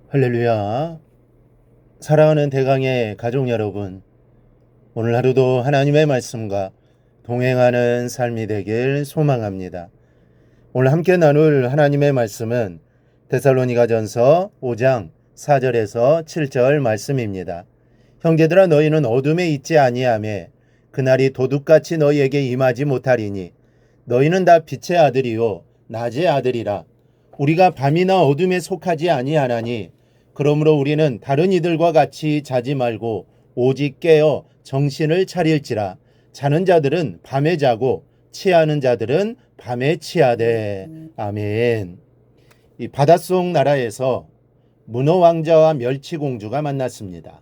할렐루야. 사랑하는 대강의 가족 여러분, 오늘 하루도 하나님의 말씀과 동행하는 삶이 되길 소망합니다. 오늘 함께 나눌 하나님의 말씀은 데살로니가전서 5장 4절에서 7절 말씀입니다. 형제들아, 너희는 어둠에 있지 아니하며 그날이 도둑같이 너희에게 임하지 못하리니 너희는 다 빛의 아들이요 낮의 아들이라. 우리가 밤이나 어둠에 속하지 아니하나니 그러므로 우리는 다른 이들과 같이 자지 말고 오직 깨어 정신을 차릴지라. 자는 자들은 밤에 자고 취하는 자들은 밤에 취하되. 아멘. 이 바닷속 나라에서 문어 왕자와 멸치 공주가 만났습니다.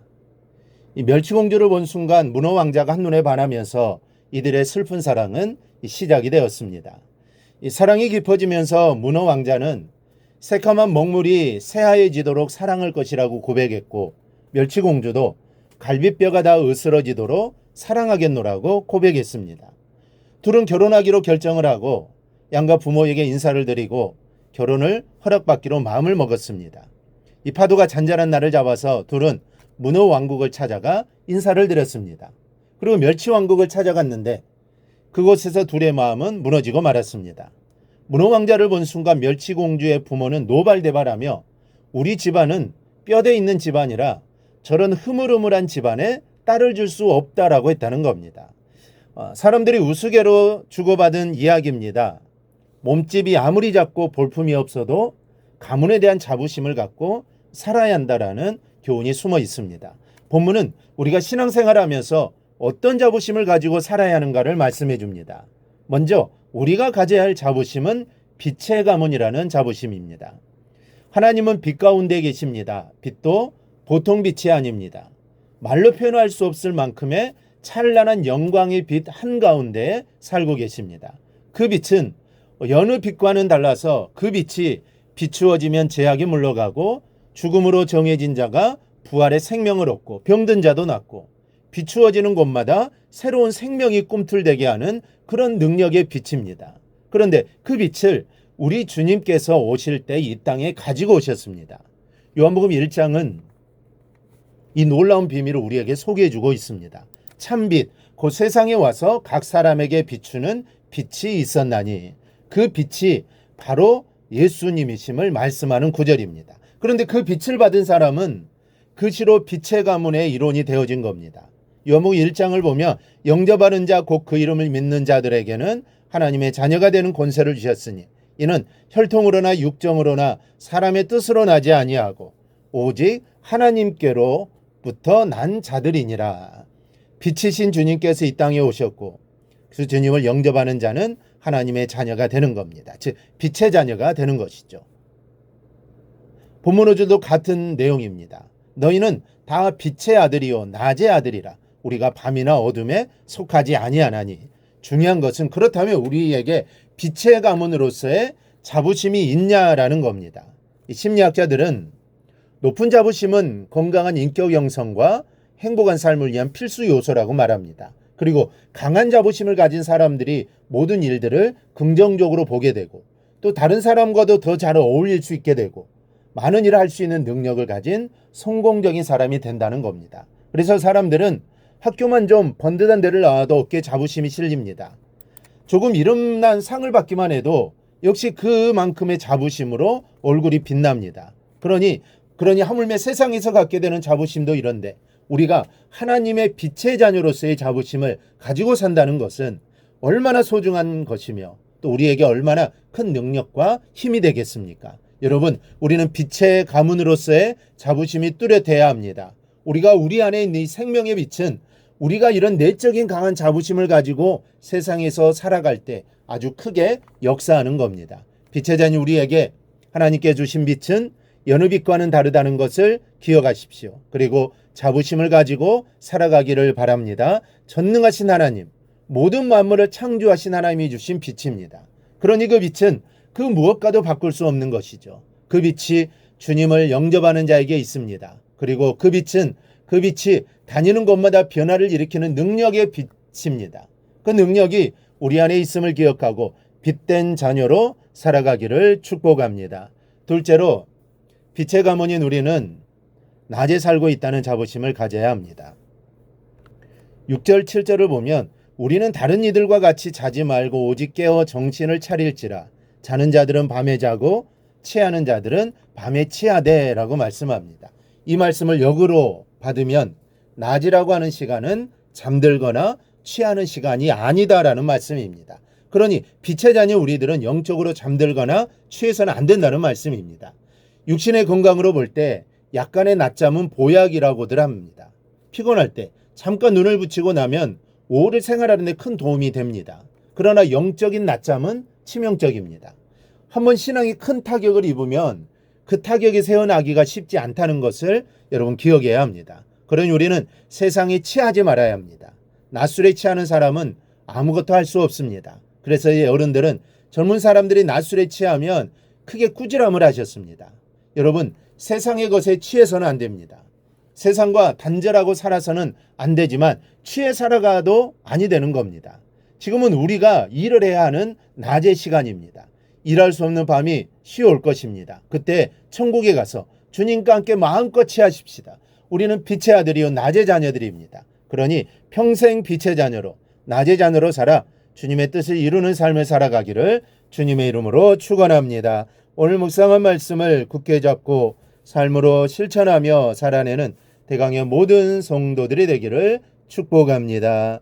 이 멸치 공주를 본 순간 문어 왕자가 한눈에 반하면서 이들의 슬픈 사랑은 시작이 되었습니다. 이 사랑이 깊어지면서 문어 왕자는 새카만 먹물이 새하얘지도록 사랑할 것이라고 고백했고, 멸치 공주도 갈비뼈가 다 으스러지도록 사랑하겠노라고 고백했습니다. 둘은 결혼하기로 결정을 하고 양가 부모에게 인사를 드리고 결혼을 허락받기로 마음을 먹었습니다. 이 파도가 잔잔한 날을 잡아서 둘은 문어 왕국을 찾아가 인사를 드렸습니다. 그리고 멸치 왕국을 찾아갔는데 그곳에서 둘의 마음은 무너지고 말았습니다. 문어 왕자를 본 순간 멸치 공주의 부모는 노발대발하며 우리 집안은 뼈대 있는 집안이라 저런 흐물흐물한 집안에 딸을 줄 수 없다라고 했다는 겁니다. 사람들이 우스개로 주고받은 이야기입니다. 몸집이 아무리 작고 볼품이 없어도 가문에 대한 자부심을 갖고 살아야 한다라는 교훈이 숨어 있습니다. 본문은 우리가 신앙생활하면서 어떤 자부심을 가지고 살아야 하는가를 말씀해 줍니다. 먼저 우리가 가져야 할 자부심은 빛의 가문이라는 자부심입니다. 하나님은 빛 가운데 계십니다. 빛도 보통 빛이 아닙니다. 말로 표현할 수 없을 만큼의 찬란한 영광의 빛 한가운데 살고 계십니다. 그 빛은 여느 빛과는 달라서 그 빛이 비추어지면 죄악이 물러가고 죽음으로 정해진 자가 부활의 생명을 얻고 병든 자도 낫고 비추어지는 곳마다 새로운 생명이 꿈틀대게 하는 그런 능력의 빛입니다. 그런데 그 빛을 우리 주님께서 오실 때 이 땅에 가지고 오셨습니다. 요한복음 1장은 이 놀라운 비밀을 우리에게 소개해주고 있습니다. 참빛, 곧 세상에 와서 각 사람에게 비추는 빛이 있었나니 그 빛이 바로 예수님이심을 말씀하는 구절입니다. 그런데 그 빛을 받은 사람은 그 시로 빛의 가문의 일원이 되어진 겁니다. 요한복음 1장을 보면 영접하는 자 곧 그 이름을 믿는 자들에게는 하나님의 자녀가 되는 권세를 주셨으니 이는 혈통으로나 육정으로나 사람의 뜻으로 나지 아니하고 오직 하나님께로부터 난 자들이니라. 빛이신 주님께서 이 땅에 오셨고 그 주님을 영접하는 자는 하나님의 자녀가 되는 겁니다. 즉 빛의 자녀가 되는 것이죠. 본문 5절도 같은 내용입니다. 너희는 다 빛의 아들이요 낮의 아들이라. 우리가 밤이나 어둠에 속하지 아니하나니. 중요한 것은 그렇다면 우리에게 빛의 가문으로서의 자부심이 있냐라는 겁니다. 이 심리학자들은 높은 자부심은 건강한 인격 형성과 행복한 삶을 위한 필수 요소라고 말합니다. 그리고 강한 자부심을 가진 사람들이 모든 일들을 긍정적으로 보게 되고 또 다른 사람과도 더 잘 어울릴 수 있게 되고 많은 일을 할 수 있는 능력을 가진 성공적인 사람이 된다는 겁니다. 그래서 사람들은 학교만 좀 번듯한 데를 나와도 어깨에 자부심이 실립니다. 조금 이름난 상을 받기만 해도 역시 그만큼의 자부심으로 얼굴이 빛납니다. 그러니 하물며 세상에서 갖게 되는 자부심도 이런데 우리가 하나님의 빛의 자녀로서의 자부심을 가지고 산다는 것은 얼마나 소중한 것이며 또 우리에게 얼마나 큰 능력과 힘이 되겠습니까? 여러분, 우리는 빛의 가문으로서의 자부심이 뚜렷해야 합니다. 우리가 우리 안에 있는 이 생명의 빛은 우리가 이런 내적인 강한 자부심을 가지고 세상에서 살아갈 때 아주 크게 역사하는 겁니다. 빛의 자녀 우리에게 하나님께 주신 빛은 여느 빛과는 다르다는 것을 기억하십시오. 그리고 자부심을 가지고 살아가기를 바랍니다. 전능하신 하나님, 모든 만물을 창조하신 하나님이 주신 빛입니다. 그러니 그 빛은 그 무엇과도 바꿀 수 없는 것이죠. 그 빛이 주님을 영접하는 자에게 있습니다. 그리고 그 빛이 다니는 곳마다 변화를 일으키는 능력의 빛입니다. 그 능력이 우리 안에 있음을 기억하고 빛된 자녀로 살아가기를 축복합니다. 둘째로 빛의 가문인 우리는 낮에 살고 있다는 자부심을 가져야 합니다. 6절 7절을 보면 우리는 다른 이들과 같이 자지 말고 오직 깨어 정신을 차릴지라 자는 자들은 밤에 자고 취하는 자들은 밤에 취하되 라고 말씀합니다. 이 말씀을 역으로 받으면 낮이라고 하는 시간은 잠들거나 취하는 시간이 아니다라는 말씀입니다. 그러니 빛의 자녀 우리들은 영적으로 잠들거나 취해서는 안 된다는 말씀입니다. 육신의 건강으로 볼 때 약간의 낮잠은 보약이라고들 합니다. 피곤할 때 잠깐 눈을 붙이고 나면 오후를 생활하는 데 큰 도움이 됩니다. 그러나 영적인 낮잠은 치명적입니다. 한번 신앙이 큰 타격을 입으면 그 타격이 새어나기가 쉽지 않다는 것을 여러분 기억해야 합니다. 그러니 우리는 세상에 취하지 말아야 합니다. 낮술에 취하는 사람은 아무것도 할 수 없습니다. 그래서 이 어른들은 젊은 사람들이 낮술에 취하면 크게 꾸지람을 하셨습니다. 여러분, 세상의 것에 취해서는 안 됩니다. 세상과 단절하고 살아서는 안 되지만 취해 살아가도 아니 되는 겁니다. 지금은 우리가 일을 해야 하는 낮의 시간입니다. 일할 수 없는 밤이 쉬어올 것입니다. 그때 천국에 가서 주님과 함께 마음껏 취하십시다. 우리는 빛의 아들이요 낮의 자녀들입니다. 그러니 평생 빛의 자녀로 낮의 자녀로 살아 주님의 뜻을 이루는 삶을 살아가기를 주님의 이름으로 축원합니다. 오늘 묵상한 말씀을 굳게 잡고 삶으로 실천하며 살아내는 대강의 모든 성도들이 되기를 축복합니다.